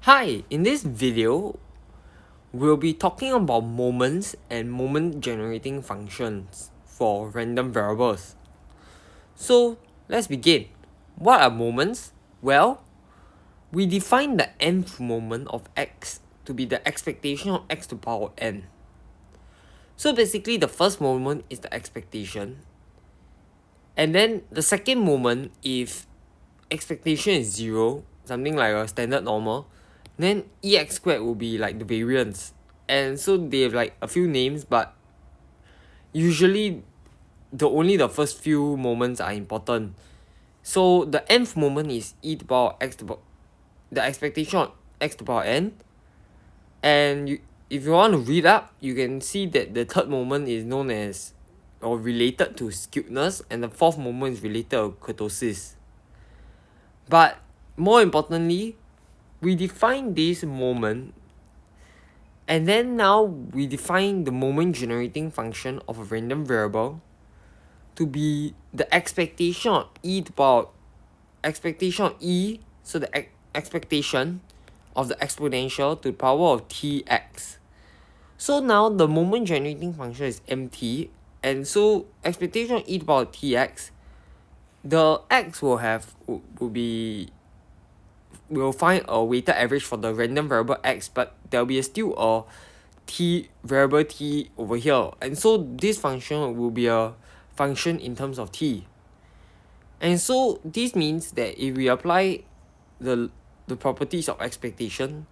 Hi, in this video, we'll be talking about moments and moment generating functions for random variables. So let's begin. What are moments? Well, we define the nth moment of x to be the expectation of x to the power n. So basically the first moment is the expectation. And then the second moment, if expectation is 0, something like a standard normal, then ex squared will be like the variance. And so they have like a few names, but usually only the first few moments are important. So the nth moment is e to the power x to the power, the expectation of x to the power n. And if you want to read up, you can see that the third moment is known as or related to skewedness, and the fourth moment is related to kurtosis. But more importantly, we define this moment, and then now we define the moment generating function of a random variable to be the expectation of e to the power expectation of e, so the expectation of the exponential to the power of tx. So now the moment generating function is mt, and so expectation of e to the power of tx, the x will find a weighted average for the random variable x, but there'll be still a variable t over here, and so this function will be a function in terms of t. And so this means that if we apply the properties of expectation,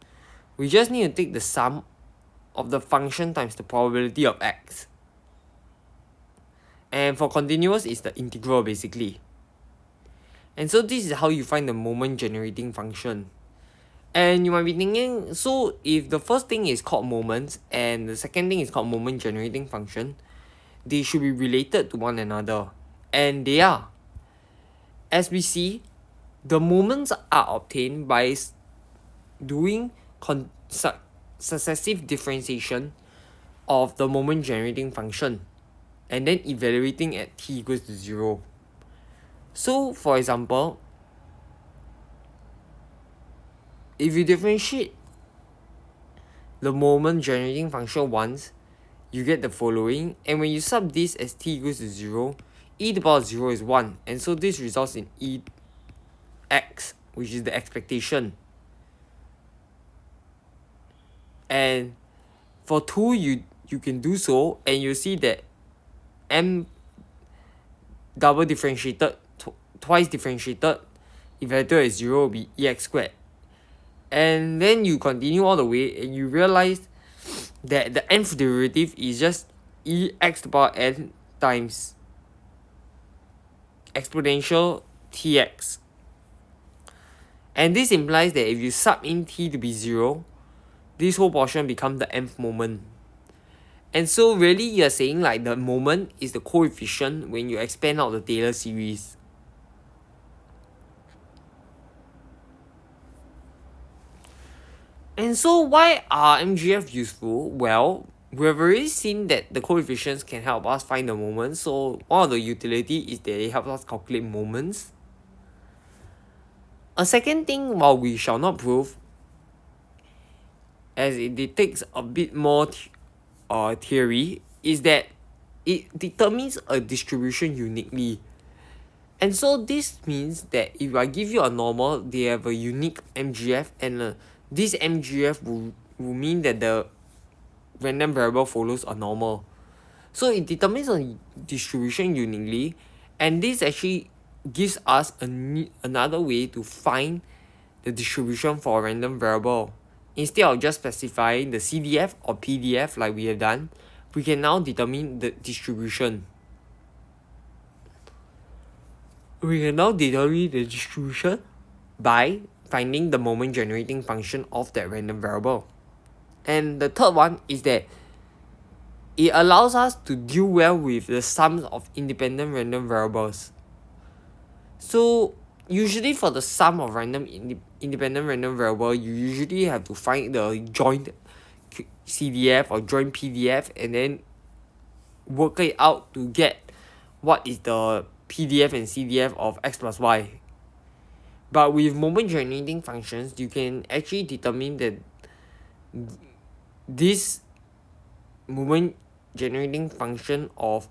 we just need to take the sum of the function times the probability of x. And for continuous, it's the integral basically. And so this is how you find the moment generating function. And you might be thinking, so if the first thing is called moments and the second thing is called moment generating function, they should be related to one another. And they are. As we see, the moments are obtained by doing successive differentiation of the moment generating function and then evaluating at t equals to 0. So for example, if you differentiate the moment generating function once, you get the following, and when you sub this as t equals to 0, e to the power of 0 is 1, and so this results in ex, which is the expectation. And for 2, you can do so, and you see that m double differentiated, twice differentiated, evaluated at 0 will be ex squared. And then you continue all the way and you realize that the nth derivative is just ex to the power n times exponential tx. And this implies that if you sub in t to be 0, this whole portion becomes the nth moment. And so really you're saying like the moment is the coefficient when you expand out the Taylor series. And so why are MGF useful? Well, we've already seen that the coefficients can help us find the moments. So one of the utility is that they help us calculate moments. A second thing, while we shall not prove, as it takes a bit more theory, is that it determines a distribution uniquely. And so this means that if I give you a normal, they have a unique MGF, and this MGF will mean that the random variable follows a normal. So it determines a distribution uniquely, and this actually gives us another way to find the distribution for a random variable. Instead of just specifying the CDF or PDF like we have done, we can now determine the distribution. We can now determine the distribution by finding the moment generating function of that random variable. And the third one is that it allows us to deal well with the sums of independent random variables. So usually for the sum of random independent random variable, you usually have to find the joint CDF or joint PDF and then work it out to get what is the PDF and CDF of x plus y. But with moment generating functions, you can actually determine that this moment generating function of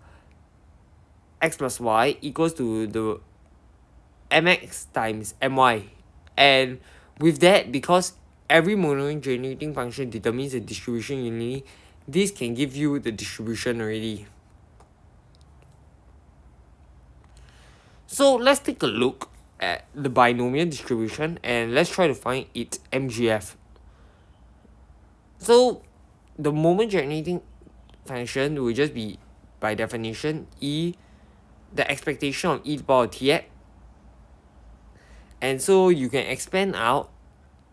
x plus y equals to the mx times my. And with that, because every moment generating function determines the distribution unity, this can give you the distribution already. So let's take a look at the binomial distribution and let's try to find its MGF. So the moment generating function will just be, by definition, the expectation of e to the power of tx. And so you can expand out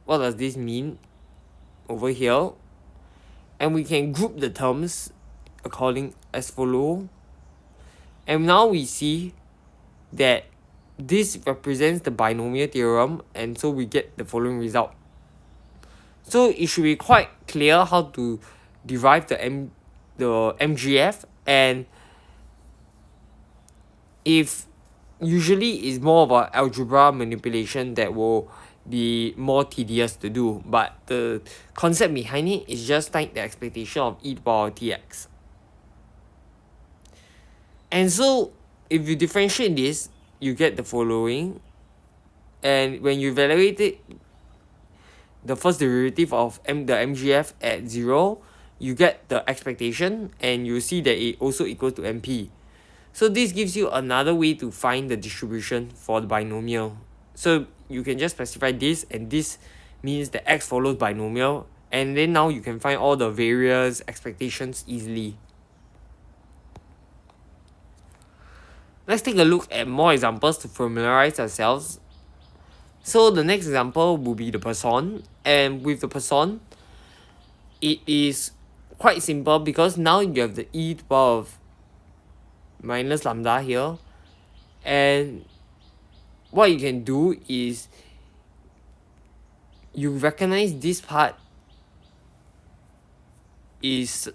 what does this mean over here, and we can group the terms according as follow. And now we see that this represents the binomial theorem, and so we get the following result. So it should be quite clear how to derive the MGF, and if usually it's more of an algebra manipulation that will be more tedious to do, but the concept behind it is just like the expectation of e to the power of tx. And so if you differentiate this, you get the following, and when you evaluate it, the first derivative of the MGF at 0, you get the expectation, and you see that it also equals to MP. So this gives you another way to find the distribution for the binomial. So you can just specify this, and this means that x follows binomial, and then now you can find all the various expectations easily. Let's take a look at more examples to familiarize ourselves. So the next example will be the person, and with the person, it is quite simple because now you have the e to the power of minus lambda here, and what you can do is you recognize this part is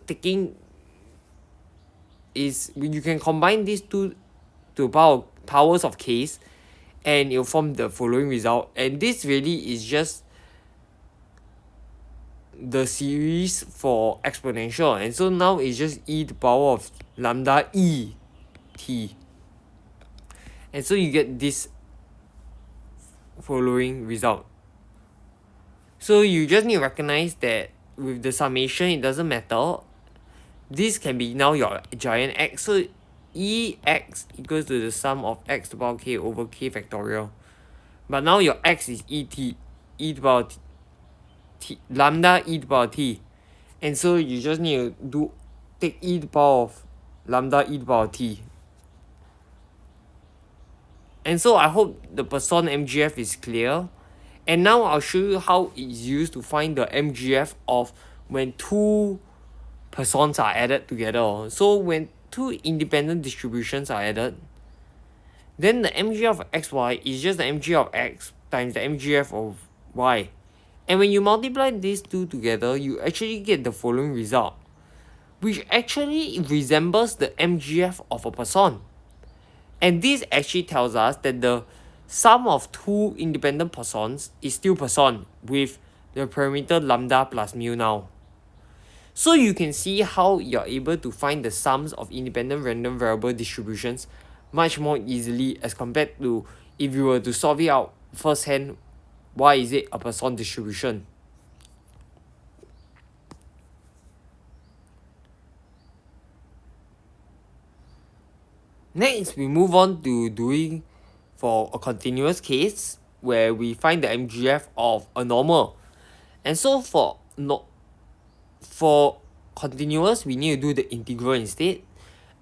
you can combine these two to powers of k's, and you'll form the following result. And this really is just the series for exponential, and so now it's just e to the power of lambda e t, and so you get this following result. So you just need to recognize that with the summation, it doesn't matter. This can be now your giant x, so ex equals to the sum of x to the power k over k factorial. But now your x is e to the power t, lambda e to the power t, and so you just need to take e to the power of lambda e to the power t. And so I hope the person MGF is clear. And now I'll show you how it's used to find the MGF of when two persons are added together. So when two independent distributions are added, then the MGF of xy is just the MGF of x times the MGF of y. And when you multiply these two together, you actually get the following result, which actually resembles the MGF of a person. And this actually tells us that the sum of two independent persons is still person with the parameter lambda plus mu now. So you can see how you're able to find the sums of independent random variable distributions much more easily as compared to if you were to solve it out firsthand. Why is it a person distribution? Next, we move on to doing for a continuous case where we find the MGF of a normal. And so for continuous, we need to do the integral instead.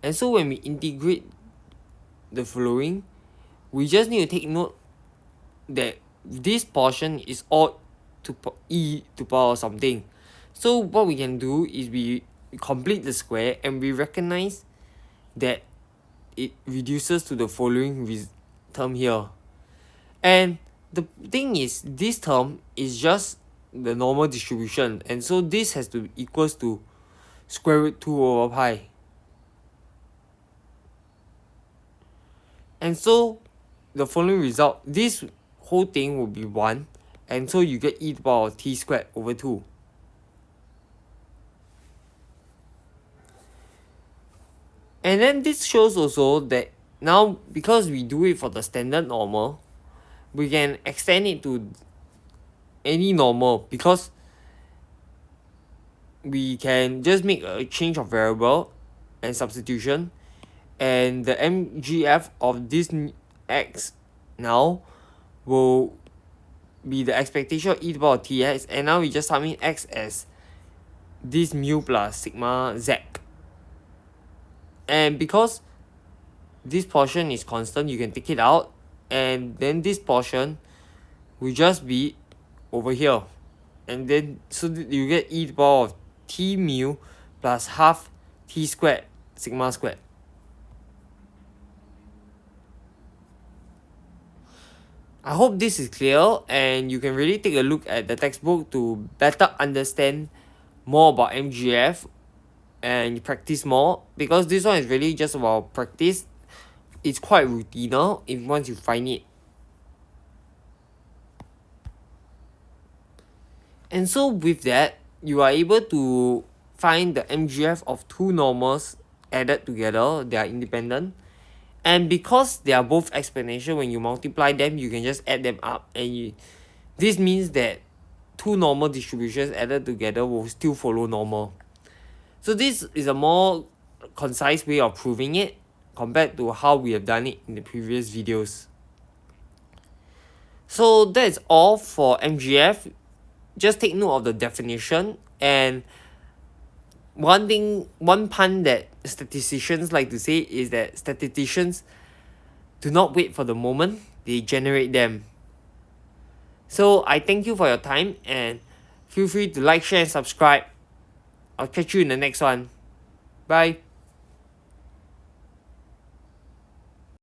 And so when we integrate the following, we just need to take note that this portion is all to e to the power something. So what we can do is we complete the square, and we recognize that it reduces to the following term here. And the thing is, this term is just the normal distribution, and so this has to equals to square root 2 over pi. And so the following result, this whole thing will be 1, and so you get e to the power of t squared over 2. And then this shows also that now, because we do it for the standard normal, we can extend it to any normal, because we can just make a change of variable and substitution, and the MGF of this x now will be the expectation of e to the power of tx, and now we just submit x as this mu plus sigma z. And because this portion is constant, you can take it out, and then this portion will just be over here, and then so you get e to the power of t mu plus half t squared sigma squared. I hope this is clear, and you can really take a look at the textbook to better understand more about MGF and practice more, because this one is really just about practice. It's quite routine if once you find it. And so with that, you are able to find the MGF of two normals added together. They are independent, and because they are both exponential, when you multiply them, you can just add them up, and this means that two normal distributions added together will still follow normal. So this is a more concise way of proving it compared to how we have done it in the previous videos. So that's all for MGF. Just take note of the definition, and one pun that statisticians like to say is that statisticians do not wait for the moment, they generate them. So I thank you for your time, and feel free to like, share and subscribe. I'll catch you in the next one. Bye.